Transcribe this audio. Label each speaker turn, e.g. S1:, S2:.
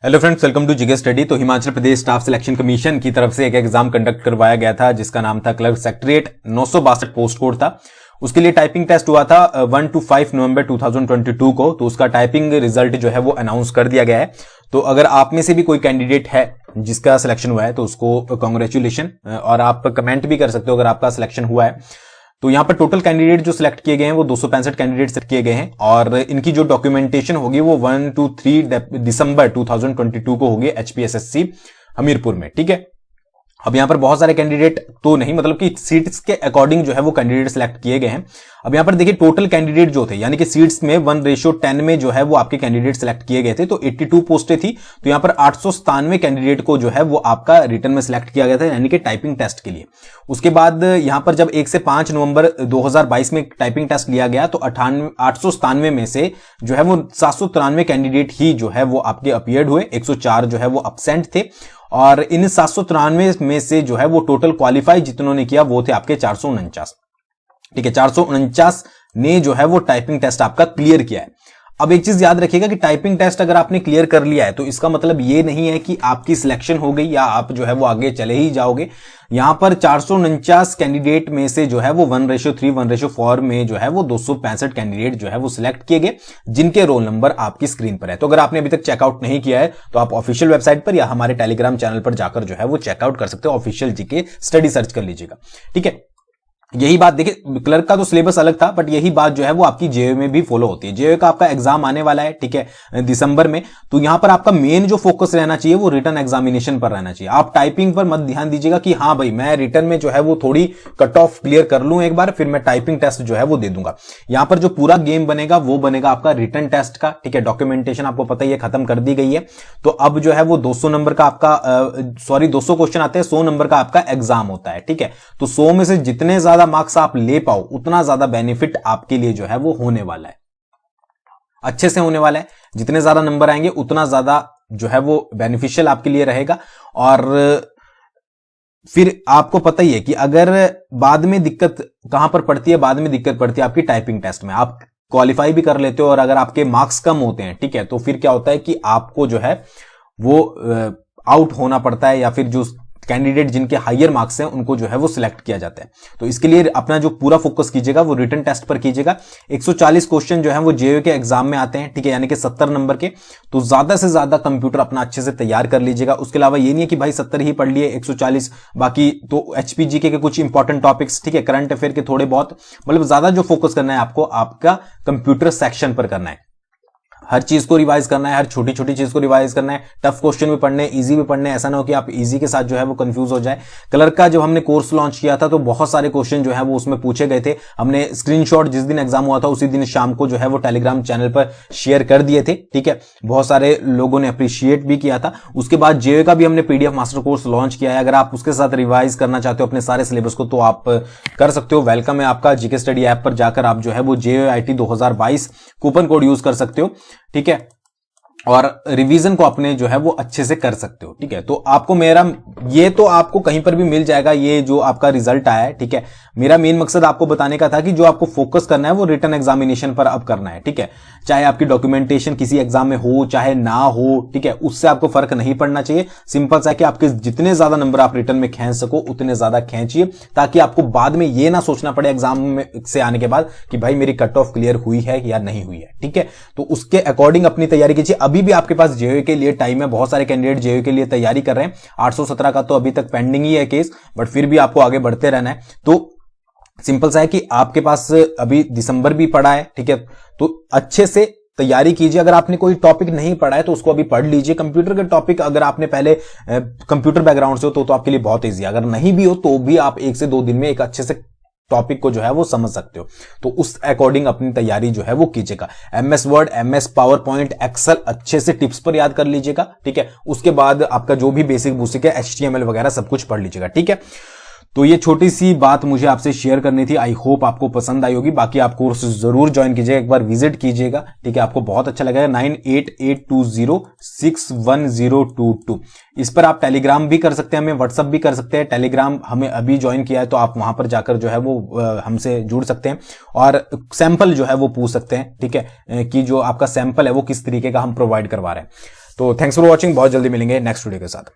S1: Hello friends, welcome to GK study. तो Himachal Pradesh staff selection commission की तरफ से एक एग्जाम कंडक्ट करवाया गया था जिसका नाम था क्लर्क सेक्रेटरीट। 962 पोस्ट कोड था। उसके लिए टाइपिंग टेस्ट हुआ था 1 to 5 नवंबर 2022 को। तो उसका टाइपिंग रिजल्ट जो है वो अनाउंस कर दिया गया है। तो अगर आप में से भी कोई कैंडिडेट है जिसका सिलेक्शन हुआ है तो उसको कॉन्ग्रेचुलेशन, और आप कमेंट भी कर सकते हो अगर आपका सिलेक्शन हुआ है। तो यहां पर टोटल कैंडिडेट जो सिलेक्ट किए गए हैं वो 265 कैंडिडेट सिलेक्ट किए गए हैं और इनकी जो डॉक्यूमेंटेशन होगी वो 1 to 3 दिसंबर 2022 को होगी HPSSC हमीरपुर में। ठीक है, अब यहां पर बहुत सारे कैंडिडेट तो नहीं, मतलब कि सीट्स के अकॉर्डिंग जो है वो कैंडिडेट सिलेक्ट किए गए हैं। अब यहां पर देखिए टोटल कैंडिडेट जो थे, यानी कि सीट्स में 1:10 में जो है वो आपके कैंडिडेट सिलेक्ट किए गए थे। तो 82 पोस्टें थी, तो यहां पर 897 कैंडिडेट को जो है वो आपका रिटर्न में सिलेक्ट किया गया था, यानी कि टाइपिंग टेस्ट के लिए। उसके बाद यहां पर जब 1 से 5 नवंबर 2022 में टाइपिंग टेस्ट लिया गया तो 897 में से जो है वो 793 कैंडिडेट ही जो है वो आपके अपीयर्ड हुए, 104 जो है वो अब्सेंट थे। और इन 793 में से जो है वो टोटल क्वालिफाई जितनों ने किया वो थे आपके 449। ठीक है, 449 ने जो है वो टाइपिंग टेस्ट आपका क्लियर किया है। अब एक चीज याद रखिएगा कि टाइपिंग टेस्ट अगर आपने क्लियर कर लिया है तो इसका मतलब ये नहीं है कि आपकी सिलेक्शन हो गई या आप जो है वो आगे चले ही जाओगे। यहां पर 449 कैंडिडेट में से जो है वो 1:3 1:4 में जो है वो 265 कैंडिडेट जो है वो सिलेक्ट किए गए, जिनके रोल नंबर आपकी स्क्रीन पर है। तो अगर आपने अभी तक चेकआउट नहीं किया है तो आप ऑफिशियल वेबसाइट पर या हमारे टेलीग्राम चैनल पर जाकर जो है वो चेकआउट कर सकते हो। ऑफिशियल जीके स्टडी सर्च कर लीजिएगा। ठीक है, यही बात देखिए, क्लर्क का तो सिलेबस अलग था बट यही बात जो है वो आपकी जेईई में भी फॉलो होती है। जेईई का आपका एग्जाम आने वाला है, ठीक है, दिसंबर में। तो यहां पर आपका मेन जो फोकस रहना चाहिए वो रिटन एग्जामिनेशन पर रहना चाहिए। आप टाइपिंग पर मत ध्यान दीजिएगा कि हाँ भाई मैं रिटन में जो है वो थोड़ी कट ऑफ क्लियर कर लूं एक बार, फिर मैं टाइपिंग टेस्ट जो है वो दे दूंगा। यहां पर जो पूरा गेम बनेगा वो बनेगा आपका रिटन टेस्ट का। ठीक है, डॉक्यूमेंटेशन आपको पता ही है खत्म कर दी गई है। तो अब जो है वो 200 नंबर का आपका 200 क्वेश्चन आते हैं, 100 नंबर का आपका एग्जाम होता है। ठीक है, तो 100 में से जितने ज्यादा मार्क्स आप ले पाओ उतना ज्यादा बेनिफिट आपके लिए जो है वो होने वाला है, अच्छे से होने वाला है। जितने ज्यादा नंबर आएंगे उतना ज्यादा जो है वो बेनिफिशियल आपके लिए रहेगा। और फिर आपको पता ही है कि अगर बाद में दिक्कत कहां पर पड़ती है, बाद में दिक्कत पड़ती है आपकी टाइपिंग टेस्ट में। आप क्वालिफाई भी कर लेते हो और अगर आपके मार्क्स कम होते हैं, ठीक है, तो फिर क्या होता है कि आपको जो है वो आउट होना पड़ता है, या फिर जो कैंडिडेट जिनके हायर मार्क्स हैं उनको जो है वो सिलेक्ट किया जाता है। तो इसके लिए अपना जो पूरा फोकस कीजिएगा वो रिटन टेस्ट पर कीजिएगा। 140 क्वेश्चन जो है वो जेईई के एग्जाम में आते हैं, ठीक है, यानी कि 70 नंबर के। तो ज्यादा से ज्यादा कंप्यूटर अपना अच्छे से तैयार कर लीजिएगा। उसके अलावा ये नहीं है कि भाई 70 ही पढ़ लिए, 140 बाकी तो HPGK के कुछ इंपॉर्टेंट टॉपिक्स, ठीक है, करंट अफेयर के थोड़े बहुत, मतलब ज्यादा जो फोकस करना है आपको आपका कंप्यूटर सेक्शन पर करना है। हर चीज को रिवाइज करना है, हर छोटी छोटी चीज को रिवाइज करना है। टफ क्वेश्चन भी पढ़ने, इजी भी पढ़ने, ऐसा ना हो कि आप इजी के साथ जो है वो कंफ्यूज हो जाए। क्लर्क का जब हमने कोर्स लॉन्च किया था तो बहुत सारे क्वेश्चन जो है वो उसमें पूछे गए थे। हमने स्क्रीनशॉट जिस दिन एग्जाम हुआ था उसी दिन शाम को जो है वो टेलीग्राम चैनल पर शेयर कर दिए थे। ठीक है, बहुत सारे लोगों ने अप्रिशिएट भी किया था। उसके बाद जेईई का भी हमने PDF मास्टर कोर्स लॉन्च किया है। अगर आप उसके साथ रिवाइज करना चाहते हो अपने सारे सिलेबस को तो आप कर सकते हो। वेलकम है आपका, जीके स्टडी ऐप पर जाकर आप जो है वो JEIT 2022 कूपन कोड यूज कर सकते हो। ठीक है, और रिवीजन को अपने जो है वो अच्छे से कर सकते हो। ठीक है, तो आपको मेरा ये तो आपको कहीं पर भी मिल जाएगा, ये जो आपका रिजल्ट आया है। ठीक है, मेरा मेन मकसद आपको बताने का था कि जो आपको फोकस करना है वो रिटन एग्जामिनेशन पर अब करना है। ठीक है, चाहे आपकी डॉक्यूमेंटेशन किसी एग्जाम में हो चाहे ना हो, ठीक है, उससे आपको फर्क नहीं पड़ना चाहिए। सिंपल सा है कि आपके जितने ज्यादा नंबर आप रिटन में खींच सको उतने ज्यादा खींचिए, ताकि आपको बाद में ये ना सोचना पड़े एग्जाम में से आने के बाद कि भाई मेरी कट ऑफ क्लियर हुई है या नहीं हुई है। ठीक है, तो उसके अकॉर्डिंग अपनी तैयारी कीजिए। अभी भी आपके पास जेईई के लिए टाइम है, बहुत सारे कैंडिडेट जेईई के लिए तैयारी कर रहे हैं। 817 का तो अभी तक पेंडिंग ही है केस, बट फिर भी आपको आगे बढ़ते रहना है। तो सिंपल सा है कि आपके पास अभी दिसंबर भी पड़ा है। ठीक है, तो अच्छे से तैयारी कीजिए। अगर आपने कोई टॉपिक नहीं पढ़ा है तो उसको अभी पढ़ लीजिए। कंप्यूटर के टॉपिक अगर आपने पहले कंप्यूटर बैकग्राउंड से हो तो आपके लिए बहुत ईजी है। अगर नहीं भी हो तो भी आप 1 से 2 दिन में एक अच्छे से टॉपिक को जो है वो समझ सकते हो। तो उस अकॉर्डिंग अपनी तैयारी जो है वो कीजिएगा। MS word, MS power point, excel अच्छे से टिप्स पर याद कर लीजिएगा। ठीक है, उसके बाद आपका जो भी बेसिक बूसिक है HTML वगैरह सब कुछ पढ़ लीजिएगा। ठीक है, तो ये छोटी सी बात मुझे आपसे शेयर करनी थी। आई होप आपको पसंद आई होगी। बाकी आप कोर्स जरूर ज्वाइन कीजिएगा, एक बार विजिट कीजिएगा। ठीक है, आपको बहुत अच्छा लगेगा। 9882061022 इस पर आप टेलीग्राम भी कर सकते हैं, हमें व्हाट्सअप भी कर सकते हैं। टेलीग्राम हमें अभी ज्वाइन किया है तो आप वहां पर जाकर जो है वो हमसे जुड़ सकते हैं और सैंपल जो है वो पूछ सकते हैं। ठीक है, कि जो आपका सैंपल है वो किस तरीके का हम प्रोवाइड करवा रहे हैं। तो थैंक्स फॉर वॉचिंग, बहुत जल्दी मिलेंगे नेक्स्ट वीडियो के साथ।